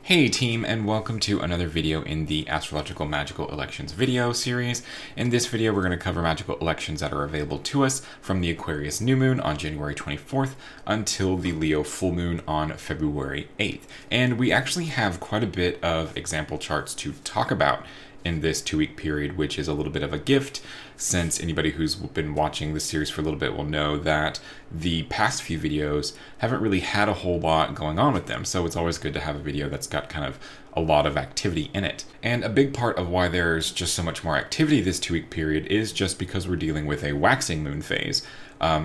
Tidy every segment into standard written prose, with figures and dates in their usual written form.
Hey team, and welcome to another video in the Astrological Magical Elections video series. In this video, we're going to cover magical elections that are available to us from the Aquarius new moon on January 24th until the Leo full moon on February 8th. And we actually have quite a bit of example charts to talk about in this 2-week period, which is a little bit of a gift, since anybody who's been watching this series for a little bit will know that the past few videos haven't really had a whole lot going on with them. So it's always good to have a video that's got kind of a lot of activity in it. And a big part of why there's just so much more activity this 2-week period is just because we're dealing with a waxing moon phase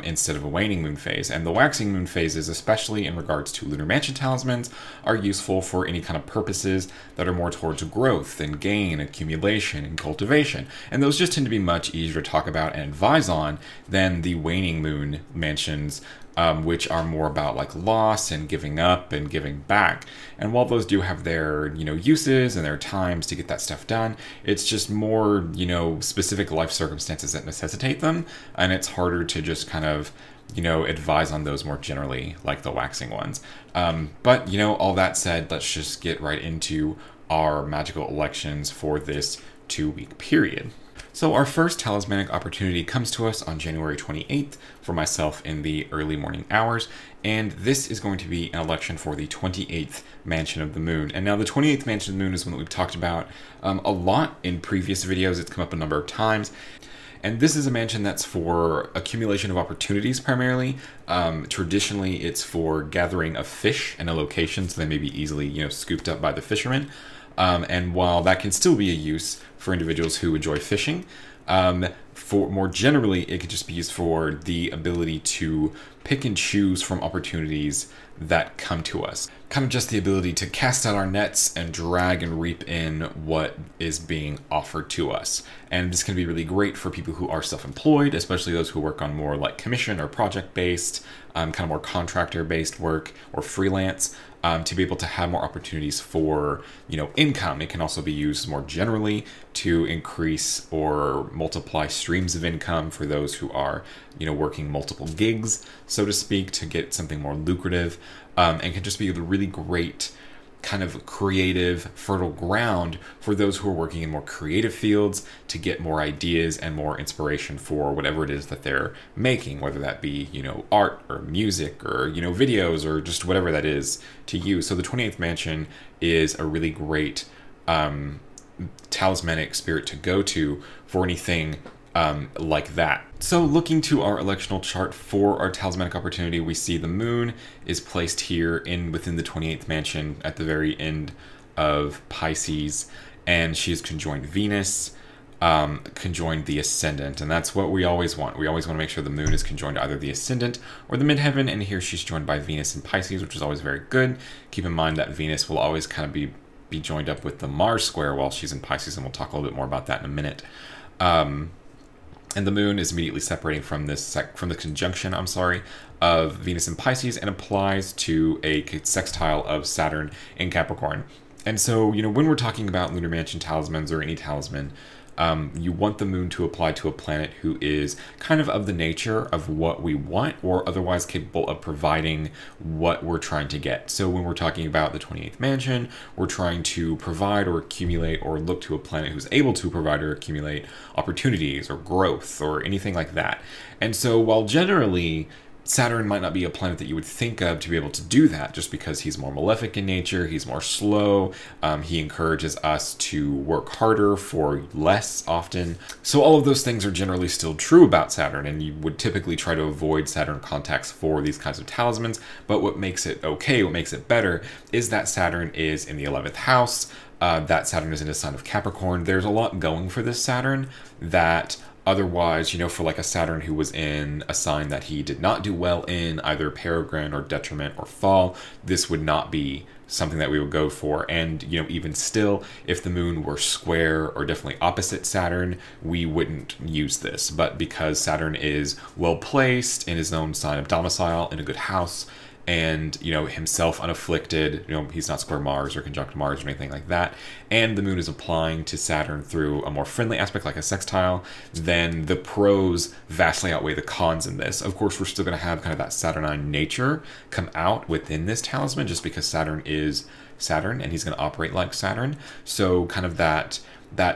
instead of a waning moon phase. And the waxing moon phases, especially in regards to lunar mansion talismans, are useful for any kind of purposes that are more towards growth and gain, accumulation, and cultivation. And those just tend to be much easier to talk about and advise on than the waning moon mansions, which are more about like loss and giving up and giving back. And while those do have their, uses and their times to get that stuff done, it's just more, specific life circumstances that necessitate them. And it's harder to just kind of, advise on those more generally, like the waxing ones. But, all that said, let's just get right into our magical elections for this 2-week period. So our first talismanic opportunity comes to us on January 28th for myself in the early morning hours, and this is going to be an election for the 28th mansion of the moon. And now the 28th mansion of the moon is one that we've talked about a lot in previous videos. It's come up a number of times. And this is a mansion that's for accumulation of opportunities primarily. Traditionally, it's for gathering of fish in a location so they may be easily, scooped up by the fishermen. And while that can still be a use for individuals who enjoy fishing, for more generally, it could just be used for the ability to pick and choose from opportunities that come to us. Kind of just the ability to cast out our nets and drag and reap in what is being offered to us. And this can be really great for people who are self-employed, especially those who work on more like commission or project-based, kind of more contractor-based work or freelance, to be able to have more opportunities for, income. It can also be used more generally to increase or multiply streams of income for those who are, working multiple gigs, so to speak, to get something more lucrative, and can just be a really great kind of creative, fertile ground for those who are working in more creative fields to get more ideas and more inspiration for whatever it is that they're making, whether that be, art or music or, videos or just whatever that is to use. So the 28th mansion is a really great talismanic spirit to go to for anything like that. So looking to our electional chart for our talismanic opportunity, we see the moon is placed here within the 28th mansion at the very end of Pisces, and she is conjoined Venus, conjoined the ascendant, and that's what we always want. We always want to make sure the moon is conjoined to either the ascendant or the midheaven, and here she's joined by Venus in Pisces, which is always very good. Keep in mind that Venus will always kind of be joined up with the Mars square while she's in Pisces, and we'll talk a little bit more about that in a minute. And the moon is immediately separating from the conjunction, of Venus and Pisces, and applies to a sextile of Saturn in Capricorn. And so, when we're talking about lunar mansion talismans or any talisman, you want the moon to apply to a planet who is kind of the nature of what we want or otherwise capable of providing what we're trying to get. So when we're talking about the 28th mansion, we're trying to provide or accumulate or look to a planet who's able to provide or accumulate opportunities or growth or anything like that. And so while generally Saturn might not be a planet that you would think of to be able to do that, just because he's more malefic in nature, he's more slow, he encourages us to work harder for less often. So all of those things are generally still true about Saturn, and you would typically try to avoid Saturn contacts for these kinds of talismans. But what makes it okay, what makes it better, is that Saturn is in the 11th house, that Saturn is in a sign of Capricorn. There's a lot going for this Saturn that otherwise, for like a Saturn who was in a sign that he did not do well in, either peregrine or detriment or fall, this would not be something that we would go for. And, even still, if the moon were square or definitely opposite Saturn, we wouldn't use this. But because Saturn is well placed in his own sign of domicile in a good house, and himself unafflicted, he's not square Mars or conjunct Mars or anything like that, and the moon is applying to Saturn through a more friendly aspect like a sextile, then the pros vastly outweigh the cons in this. Of course, we're still going to have kind of that Saturnine nature come out within this talisman, just because Saturn is Saturn, and he's going to operate like Saturn. So kind of that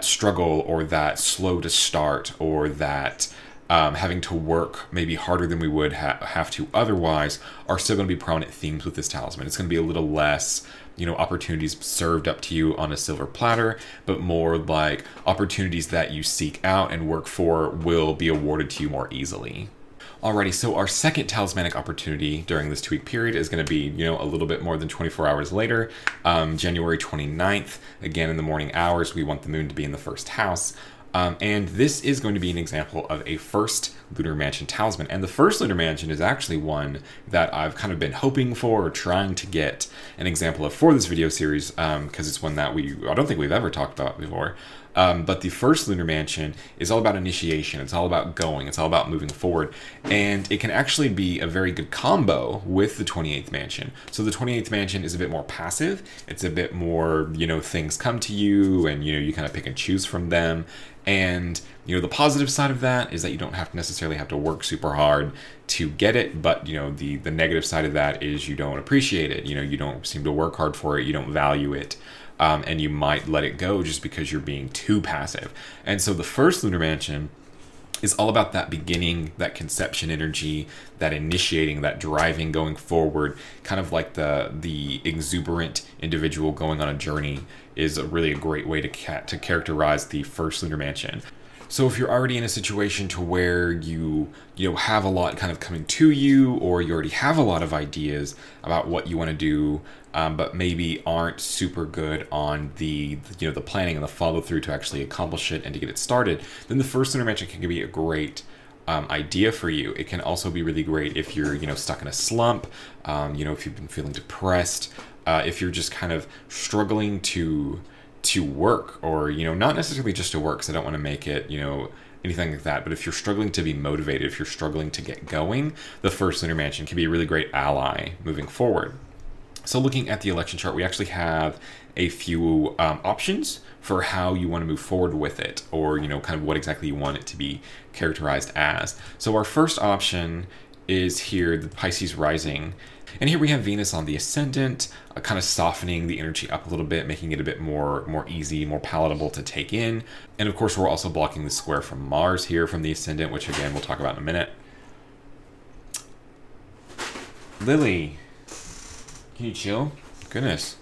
struggle, or that slow to start, or that having to work maybe harder than we would have to otherwise, are still going to be prominent themes with this talisman. It's going to be a little less, you know, opportunities served up to you on a silver platter, but more like opportunities that you seek out and work for will be awarded to you more easily. Alrighty, so our second talismanic opportunity during this 2-week period is going to be, you know, a little bit more than 24 hours later, January 29th. Again, in the morning hours, we want the moon to be in the first house. And this is going to be an example of a first Lunar Mansion talisman. And the first Lunar Mansion is actually one that I've kind of been hoping for, or trying to get an example of for this video series, because it's one that I don't think we've ever talked about before. But the first Lunar Mansion is all about initiation. It's all about going. It's all about moving forward. And it can actually be a very good combo with the 28th Mansion. So the 28th Mansion is a bit more passive. It's a bit more, you know, things come to you, and, you know, you kind of pick and choose from them. And, you know, the positive side of that is that you don't necessarily have to work super hard to get it. But, you know, the negative side of that is you don't appreciate it. You know, you don't seem to work hard for it. You don't value it. And you might let it go just because you're being too passive. And so the first Lunar Mansion is all about that beginning, that conception energy, that initiating, that driving, going forward, kind of like the exuberant individual going on a journey, is really a great way to characterize the first Lunar Mansion. So if you're already in a situation to where you have a lot kind of coming to you, or you already have a lot of ideas about what you want to do, but maybe aren't super good on the planning and the follow through to actually accomplish it and to get it started, then the first Lunar Mansion can be a great idea for you. It can also be really great if you're stuck in a slump, if you've been feeling depressed, if you're just kind of struggling to work, or not necessarily just to work, because I don't want to make it anything like that, but if you're struggling to be motivated, if you're struggling to get going, the first Lunar Mansion can be a really great ally moving forward. So looking at the election chart, we actually have a few options for how you want to move forward with it, or kind of what exactly you want it to be characterized as. So our first option is here, the Pisces rising. And here we have Venus on the ascendant, kind of softening the energy up a little bit, making it a bit more easy, more palatable to take in. And of course, we're also blocking the square from Mars here from the ascendant, which again, we'll talk about in a minute. Lily, can you chill? Goodness.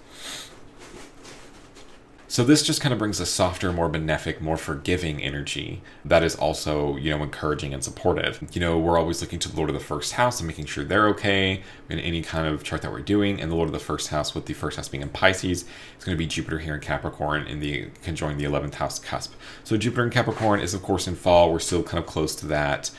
So this just kind of brings a softer, more benefic, more forgiving energy that is also, encouraging and supportive. We're always looking to the Lord of the first house and making sure they're okay in any kind of chart that we're doing. And the Lord of the first house, with the first house being in Pisces, it's going to be Jupiter here in Capricorn conjoining the 11th house cusp. So Jupiter in Capricorn is, of course, in fall. We're still kind of close to that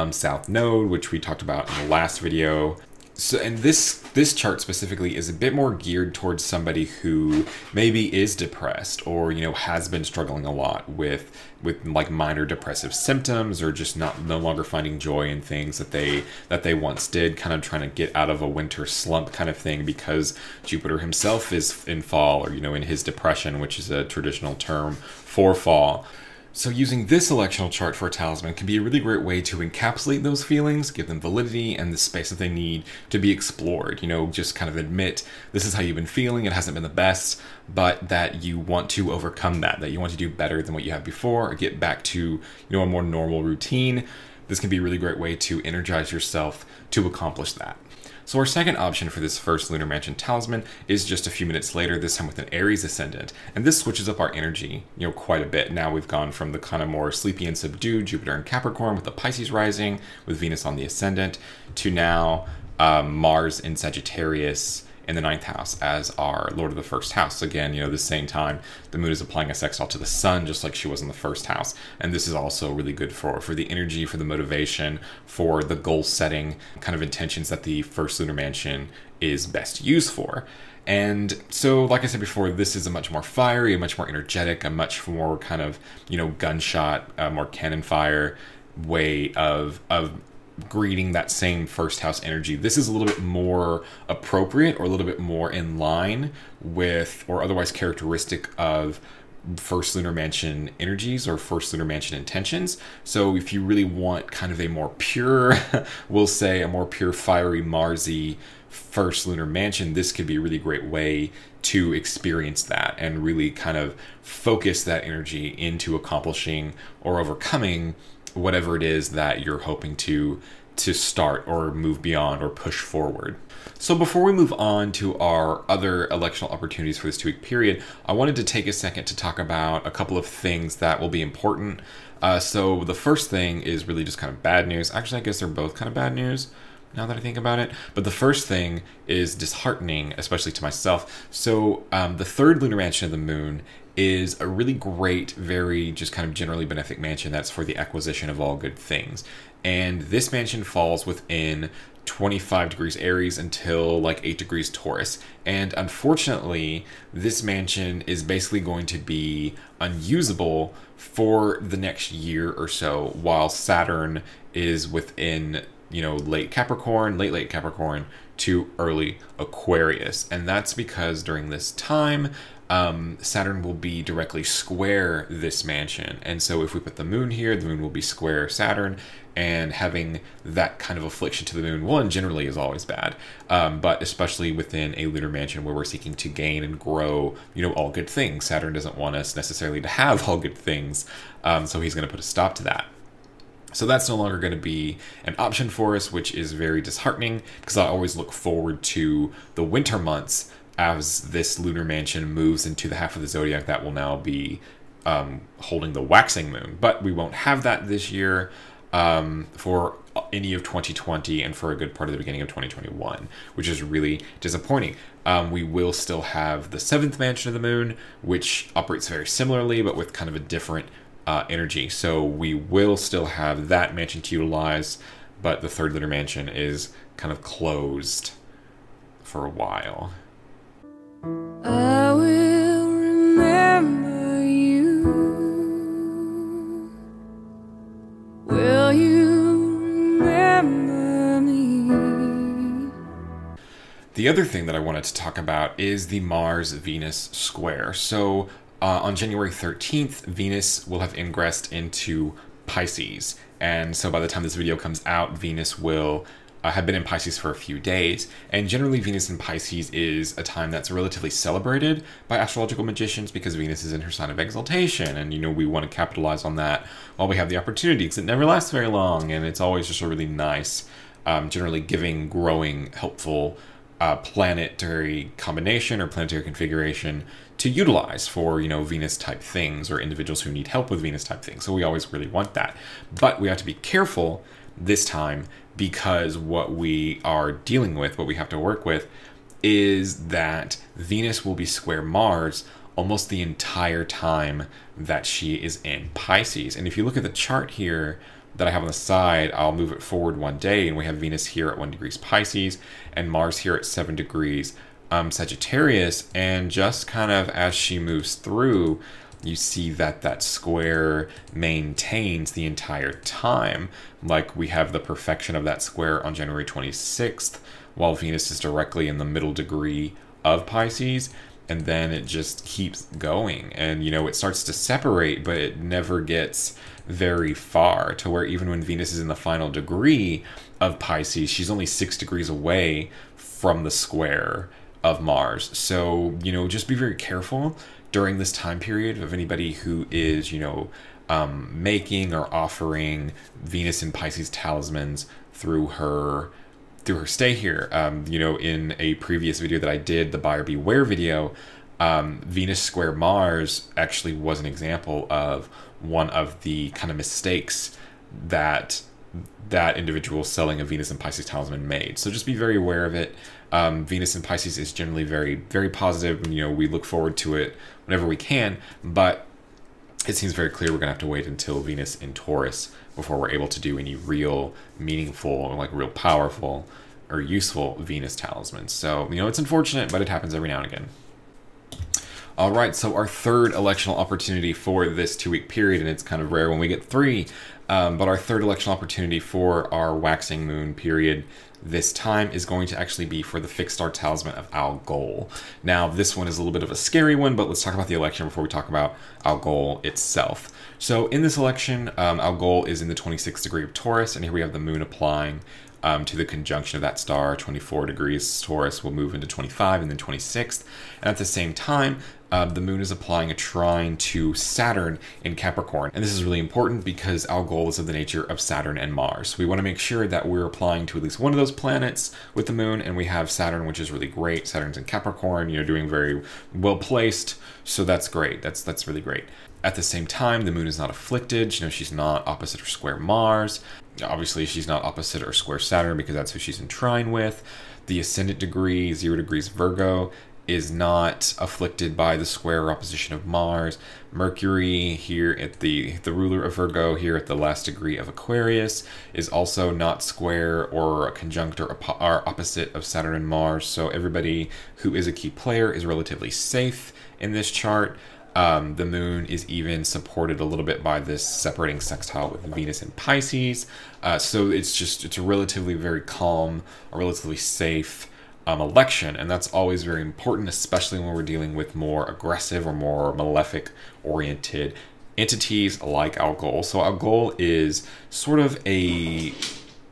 south node, which we talked about in the last video. So, and this chart specifically is a bit more geared towards somebody who maybe is depressed, or has been struggling a lot with like minor depressive symptoms, or just no longer finding joy in things that they once did, kind of trying to get out of a winter slump kind of thing, because Jupiter himself is in fall, or in his depression, which is a traditional term for fall. So using this electional chart for a talisman can be a really great way to encapsulate those feelings, give them validity and the space that they need to be explored. Just kind of admit this is how you've been feeling, it hasn't been the best, but that you want to overcome that you want to do better than what you had before, or get back to a more normal routine. This can be a really great way to energize yourself to accomplish that. So our second option for this first Lunar Mansion talisman is just a few minutes later, this time with an Aries ascendant. And this switches up our energy, quite a bit. Now we've gone from the kind of more sleepy and subdued Jupiter in Capricorn with the Pisces rising, with Venus on the ascendant, to now Mars in Sagittarius in the 9th house as our Lord of the first house. Again, the same time the moon is applying a sextile to the sun, just like she was in the first house. And this is also really good for the energy, for the motivation, for the goal setting kind of intentions that the first Lunar Mansion is best used for. And so, like I said before, this is a much more fiery, a much more energetic, a much more kind of, gunshot, more cannon fire way of greeting that same first house energy. This is a little bit more appropriate, or a little bit more in line with, or otherwise characteristic of, first Lunar Mansion energies or first Lunar Mansion intentions. So if you really want kind of a more pure, we'll say a more pure, fiery, Marsy first lunar mansion, this could be a really great way to experience that and really kind of focus that energy into accomplishing or overcoming whatever it is that you're hoping to start or move beyond or push forward. So before we move on to our other electional opportunities for this 2-week period, I wanted to take a second to talk about a couple of things that will be important. So the first thing is really just kind of bad news. Actually, I guess they're both kind of bad news now that I think about it. But the first thing is disheartening, especially to myself. So the third lunar mansion of the moon is a really great, very just kind of generally benefic mansion that's for the acquisition of all good things. And this mansion falls within 25 degrees Aries until like 8 degrees Taurus. And unfortunately, this mansion is basically going to be unusable for the next year or so while Saturn is within, you know, late Capricorn to early Aquarius. And that's because during this time, Saturn will be directly square this mansion. And so if we put the moon here, the moon will be square Saturn, and having that kind of affliction to the moon, one, generally is always bad, but especially within a lunar mansion where we're seeking to gain and grow, you know, all good things. Saturn doesn't want us necessarily to have all good things, so he's going to put a stop to that. So that's no longer going to be an option for us, which is very disheartening, because I always look forward to the winter months as this lunar mansion moves into the half of the zodiac that will now be holding the waxing moon. But we won't have that this year for any of 2020 and for a good part of the beginning of 2021, which is really disappointing. We will still have the 7th mansion of the moon, which operates very similarly, but with kind of a different energy. So we will still have that mansion to utilize, but the 3rd lunar mansion is kind of closed for a while. I will remember you. Will you remember me? The other thing that I wanted to talk about is the Mars-Venus square. So on January 13th, Venus will have ingressed into Pisces. And so by the time this video comes out, Venus will have been in Pisces for a few days. And generally, Venus in Pisces is a time that's relatively celebrated by astrological magicians because Venus is in her sign of exaltation. And, you know, we want to capitalize on that while we have the opportunity, because it never lasts very long. And it's always just a really nice, generally giving, growing, helpful planetary combination or planetary configuration to utilize for, you know, Venus type things or individuals who need help with Venus type things. So we always really want that. But we have to be careful this time, because what we are dealing with, what we have to work with, is that Venus will be square Mars almost the entire time that she is in Pisces. And if you look at the chart here that I have on the side, I'll move it forward one day, and we have Venus here at 1 degrees Pisces and Mars here at 7 degrees Sagittarius. And just kind of as she moves through, you see that that square maintains the entire time. Like, we have the perfection of that square on January 26th, while Venus is directly in the middle degree of Pisces, and then it just keeps going. And, you know, it starts to separate, but it never gets very far, to where even when Venus is in the final degree of Pisces, she's only 6 degrees away from the square of Mars. So, you know, just be very careful during this time period of anybody who is, you know, making or offering Venus in Pisces talismans through her stay here. You know, in a previous video that I did, the Buyer Beware video, Venus square Mars actually was an example of one of the kind of mistakes that that individual selling a Venus in Pisces talisman made. So just be very aware of it. Venus in Pisces is generally very, very positive. You know, we look forward to it whenever we can, but it seems very clear we're gonna have to wait until Venus in Taurus before we're able to do any real meaningful or like real powerful or useful Venus talismans. So, you know, it's unfortunate, but it happens every now and again. All right, so our third electional opportunity for this 2-week period, and it's kind of rare when we get 3, but our third electional opportunity for our waxing moon period this time is going to actually be for the fixed star talisman of Algol. Now, this one is a little bit of a scary one, but let's talk about the election before we talk about Algol itself. So in this election, Algol is in the 26th degree of Taurus, and here we have the moon applying to the conjunction of that star. 24 degrees Taurus will move into 25 and then 26th. And at the same time, the moon is applying a trine to Saturn in Capricorn. And this is really important because Algol is of the nature of Saturn and Mars. We want to make sure that we're applying to at least one of those planets with the moon, and we have Saturn, which is really great. Saturn's in Capricorn, doing very well placed. So that's great. That's really great. At the same time, the moon is not afflicted. She's not opposite or square Mars. Obviously, she's not opposite or square Saturn because that's who she's in trine with. The ascendant degree, 0 degrees Virgo, is not afflicted by the square or opposition of Mars. Mercury, here at the ruler of Virgo, here at the last degree of Aquarius, is also not square or conjunct or opposite of Saturn and Mars. So everybody who is a key player is relatively safe in this chart. The moon is even supported a little bit by this separating sextile with Venus in Pisces. So it's a relatively very calm, a relatively safe election, and that's always very important, especially when we're dealing with more aggressive or more malefic oriented entities like Algol. So Algol is sort of a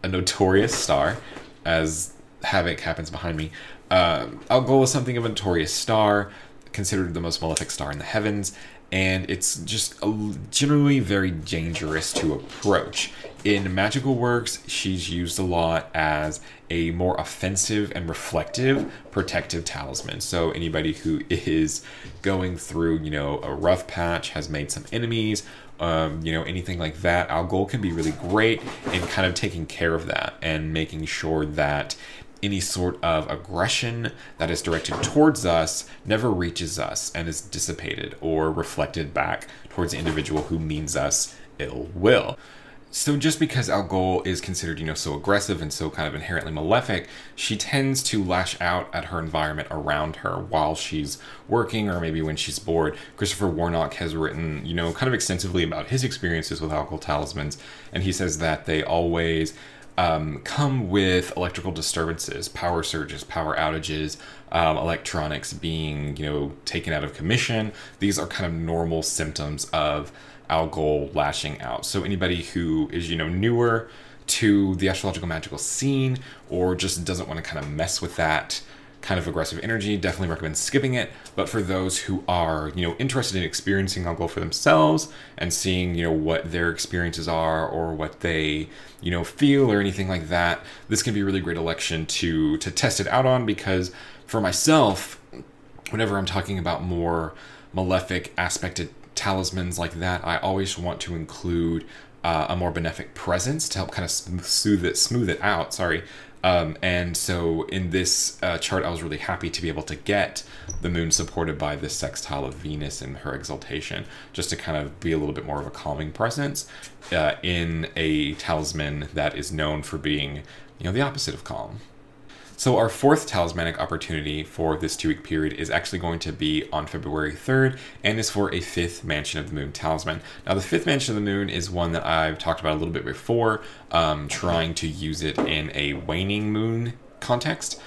notorious star, as Havoc happens behind me. Algol is something of a notorious star, considered the most malefic star in the heavens, and it's just generally very dangerous to approach. In magical works, she's used a lot as a more offensive and reflective protective talisman. So anybody who is going through, a rough patch, has made some enemies, anything like that, Algol can be really great in kind of taking care of that and making sure that any sort of aggression that is directed towards us never reaches us and is dissipated or reflected back towards the individual who means us ill will. So just because Algol is considered, so aggressive and so kind of inherently malefic, she tends to lash out at her environment around her while she's working or maybe when she's bored. Christopher Warnock has written, kind of extensively about his experiences with Algol talismans, and he says that they always come with electrical disturbances, power surges, power outages, electronics being, taken out of commission. These are kind of normal symptoms of Algol lashing out. So anybody who is, newer to the astrological magical scene or just doesn't want to kind of mess with that kind of aggressive energy, definitely recommend skipping it. But for those who are, interested in experiencing Algol for themselves and seeing, what their experiences are or what they, feel or anything like that, this can be a really great election to test it out on, because for myself, whenever I'm talking about more malefic aspected talismans like that, I always want to include a more benefic presence to help kind of smooth it out. And so in this chart, I was really happy to be able to get the moon supported by this sextile of Venus in her exaltation, just to kind of be a little bit more of a calming presence in a talisman that is known for being, the opposite of calm. So our fourth talismanic opportunity for this 2-week period is actually going to be on February 3rd and is for a 5th Mansion of the Moon talisman. Now the 5th Mansion of the Moon is one that I've talked about a little bit before, trying to use it in a waning moon context,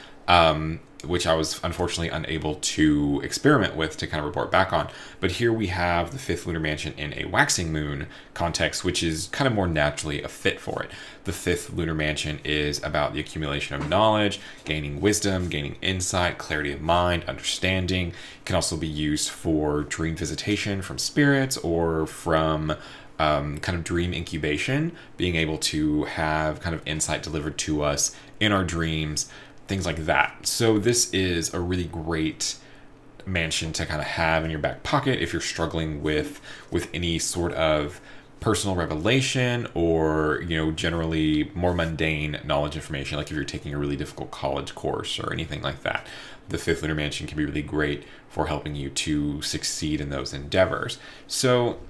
which I was unfortunately unable to experiment with to kind of report back on. But here we have the 5th lunar mansion in a waxing moon context, which is kind of more naturally a fit for it. The 5th lunar mansion is about the accumulation of knowledge, gaining wisdom, gaining insight, clarity of mind, understanding. It can also be used for dream visitation from spirits or from kind of dream incubation, being able to have kind of insight delivered to us in our dreams, things like that. So this is a really great mansion to kind of have in your back pocket if you're struggling with any sort of personal revelation or, generally more mundane knowledge information, like if you're taking a really difficult college course or anything like that. The 5th lunar mansion can be really great for helping you to succeed in those endeavors. So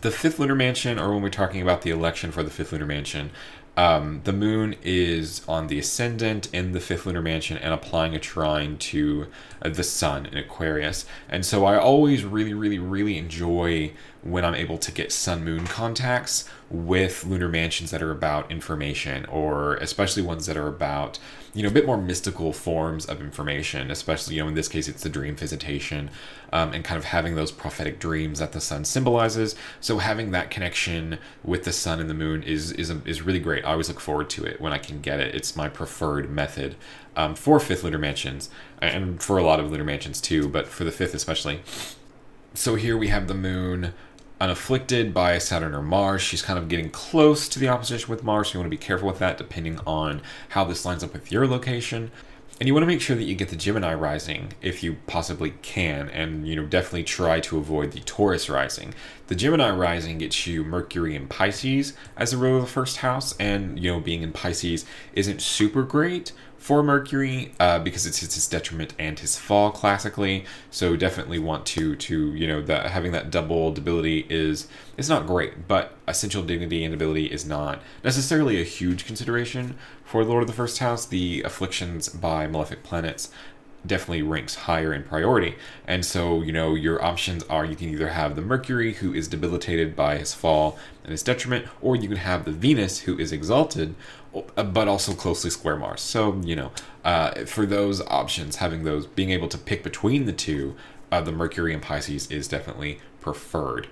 the 5th lunar mansion, or when we're talking about the election for the 5th lunar mansion, the moon is on the ascendant in the 5th lunar mansion and applying a trine to the sun in Aquarius. And so I always really, really, really enjoy when I'm able to get sun-moon contacts with lunar mansions that are about information, or especially ones that are about, you know, a bit more mystical forms of information, especially, you know, in this case, it's the dream visitation, and kind of having those prophetic dreams that the sun symbolizes. So having that connection with the sun and the moon is really great. I always look forward to it when I can get it. It's my preferred method for fifth lunar mansions, and for a lot of lunar mansions too, but for the fifth especially. So here we have the moon unafflicted by Saturn or Mars. She's kind of getting close to the opposition with Mars, so you want to be careful with that depending on how this lines up with your location. And you want to make sure that you get the Gemini rising if you possibly can, and, you know, definitely try to avoid the Taurus rising. The Gemini rising gets you Mercury in Pisces as the ruler of the first house, and, you know, being in Pisces isn't super great for Mercury because it's his detriment and his fall classically. So definitely want to you know, that having that double debility is not great, but essential dignity and ability is not necessarily a huge consideration for the Lord of the First House. The afflictions by malefic planets definitely ranks higher in priority. And so, you know, your options are, you can either have the Mercury, who is debilitated by his fall and his detriment, or you can have the Venus, who is exalted but also closely square Mars. So, you know, for those options, having those, being able to pick between the two, the Mercury and Pisces is definitely preferred.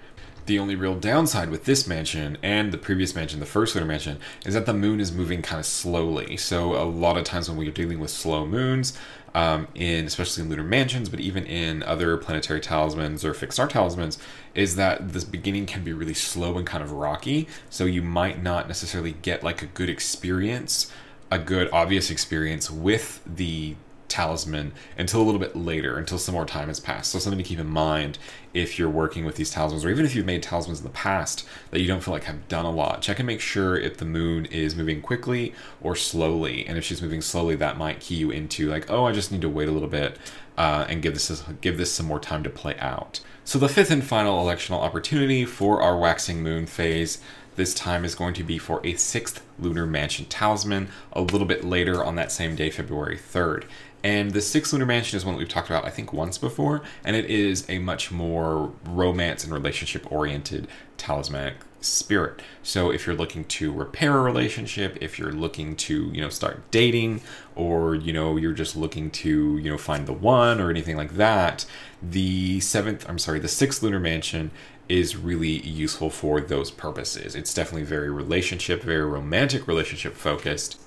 The only real downside with this mansion and the previous mansion, the first lunar mansion, is that the moon is moving kind of slowly. So a lot of times when we're dealing with slow moons, especially in lunar mansions, but even in other planetary talismans or fixed star talismans, is that this beginning can be really slow and kind of rocky. So you might not necessarily get like a good experience, a good obvious experience with the talisman until a little bit later, until some more time has passed. So something to keep in mind if you're working with these talismans, or even if you've made talismans in the past that you don't feel like have done a lot. Check and make sure if the moon is moving quickly or slowly, and if she's moving slowly, that might key you into like, oh, I just need to wait a little bit and give this some more time to play out. So the fifth and final electional opportunity for our waxing moon phase this time is going to be for a sixth lunar mansion talisman a little bit later on that same day, February 3rd. And the sixth lunar mansion is one that we've talked about, I think, once before, and it is a much more romance and relationship-oriented talismanic spirit. So if you're looking to repair a relationship, if you're looking to, you know, start dating, or, you know, you're just looking to, you know, find the one or anything like that, the sixth lunar mansion is really useful for those purposes. It's definitely very romantic relationship focused.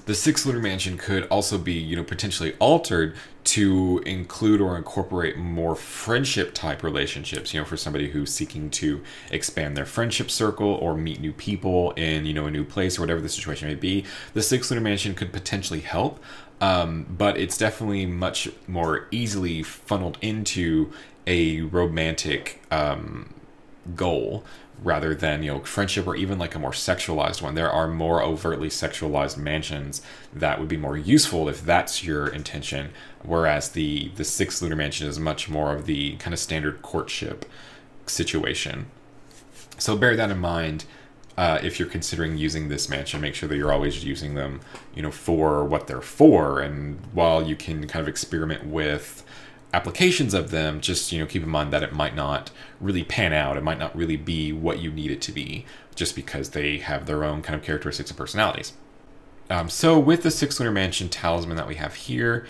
The sixth lunar mansion could also be, you know, potentially altered to include or incorporate more friendship type relationships, you know, for somebody who's seeking to expand their friendship circle or meet new people in, you know, a new place or whatever the situation may be. The sixth lunar mansion could potentially help, but it's definitely much more easily funneled into a romantic goal rather than, you know, friendship, or even like a more sexualized one. There are more overtly sexualized mansions that would be more useful if that's your intention, whereas the sixth lunar mansion is much more of the kind of standard courtship situation. So bear that in mind if you're considering using this mansion. Make sure that you're always using them, you know, for what they're for, and while you can kind of experiment with applications of them, just, you know, keep in mind that it might not really pan out. It might not really be what you need it to be, just because they have their own kind of characteristics and personalities. So with the sixth lunar mansion talisman that we have here,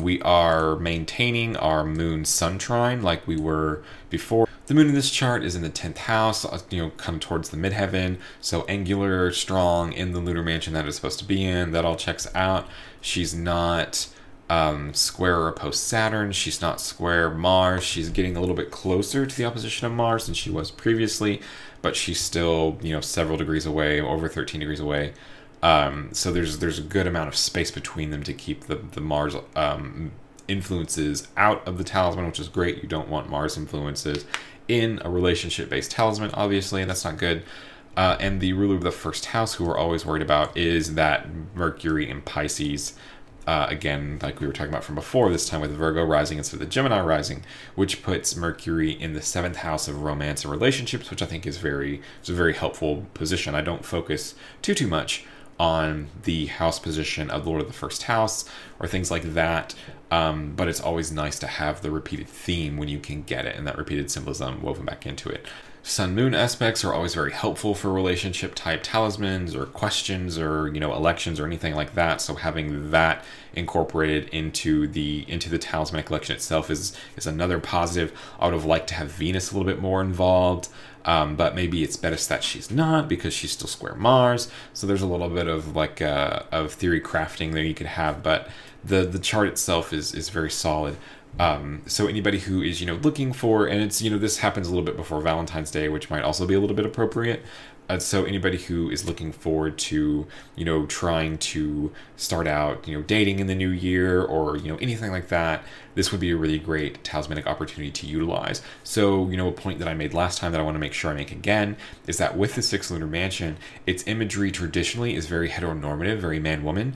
we are maintaining our moon sun trine like we were before. The moon in this chart is in the 10th house, you know, kind of towards the midheaven, so angular, strong, in the lunar mansion that it's supposed to be in. That all checks out. She's not square or opposed Saturn. She's not square Mars. She's getting a little bit closer to the opposition of Mars than she was previously, but she's still, you know, several degrees away, over 13 degrees away. So there's a good amount of space between them to keep the Mars influences out of the talisman, which is great. You don't want Mars influences in a relationship-based talisman, obviously, and that's not good. And the ruler of the first house, who we're always worried about, is that Mercury in Pisces. Again, like we were talking about from before, this time with Virgo rising instead of the Gemini rising, which puts Mercury in the 7th house of romance and relationships, which I think is a very helpful position. I don't focus too much on the house position of the Lord of the First House or things like that. But it's always nice to have the repeated theme when you can get it and that repeated symbolism woven back into it. Sun-Moon aspects are always very helpful for relationship type talismans or questions or, you know, elections or anything like that. So having that incorporated into the talismanic collection itself is another positive. I would have liked to have Venus a little bit more involved. But maybe it's best that she's not because she's still square Mars. So there's a little bit of like of theory crafting there you could have, but the chart itself is very solid. So anybody who is, you know, looking for, and it's, you know, this happens a little bit before Valentine's Day, which might also be a little bit appropriate. So anybody who is looking forward to, you know, trying to start out, you know, dating in the new year or, you know, anything like that, this would be a really great talismanic opportunity to utilize. So, you know, a point that I made last time that I want to make sure I make again is that with the Sixth Lunar Mansion, its imagery traditionally is very heteronormative, very man-woman.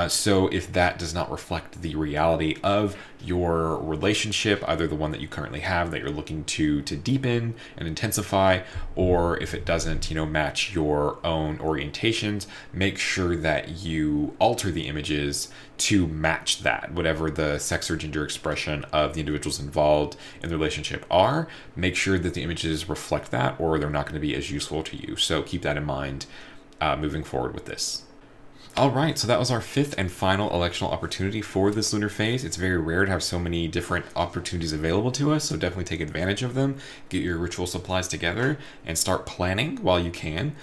So if that does not reflect the reality of your relationship, either the one that you currently have that you're looking to deepen and intensify, or if it doesn't, you know, match your own orientations, make sure that you alter the images to match that, whatever the sex or gender expression of the individuals involved in the relationship are. Make sure that the images reflect that, or they're not going to be as useful to you. So keep that in mind moving forward with this. All right, so that was our fifth and final electional opportunity for this lunar phase. It's very rare to have so many different opportunities available to us, so definitely take advantage of them. Get your ritual supplies together and start planning while you can.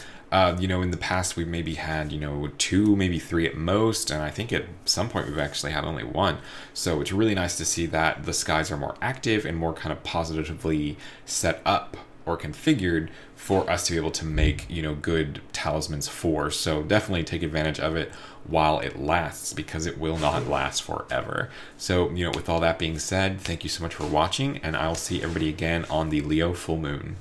You know, in the past, we've maybe had, you know, 2, maybe 3 at most, and I think at some point we've actually had only 1. So it's really nice to see that the skies are more active and more kind of positively set up or configured for us to be able to make, you know, good talismans for. So definitely take advantage of it while it lasts, because it will not last forever. So, you know, with all that being said, thank you so much for watching, and I'll see everybody again on the Leo full moon.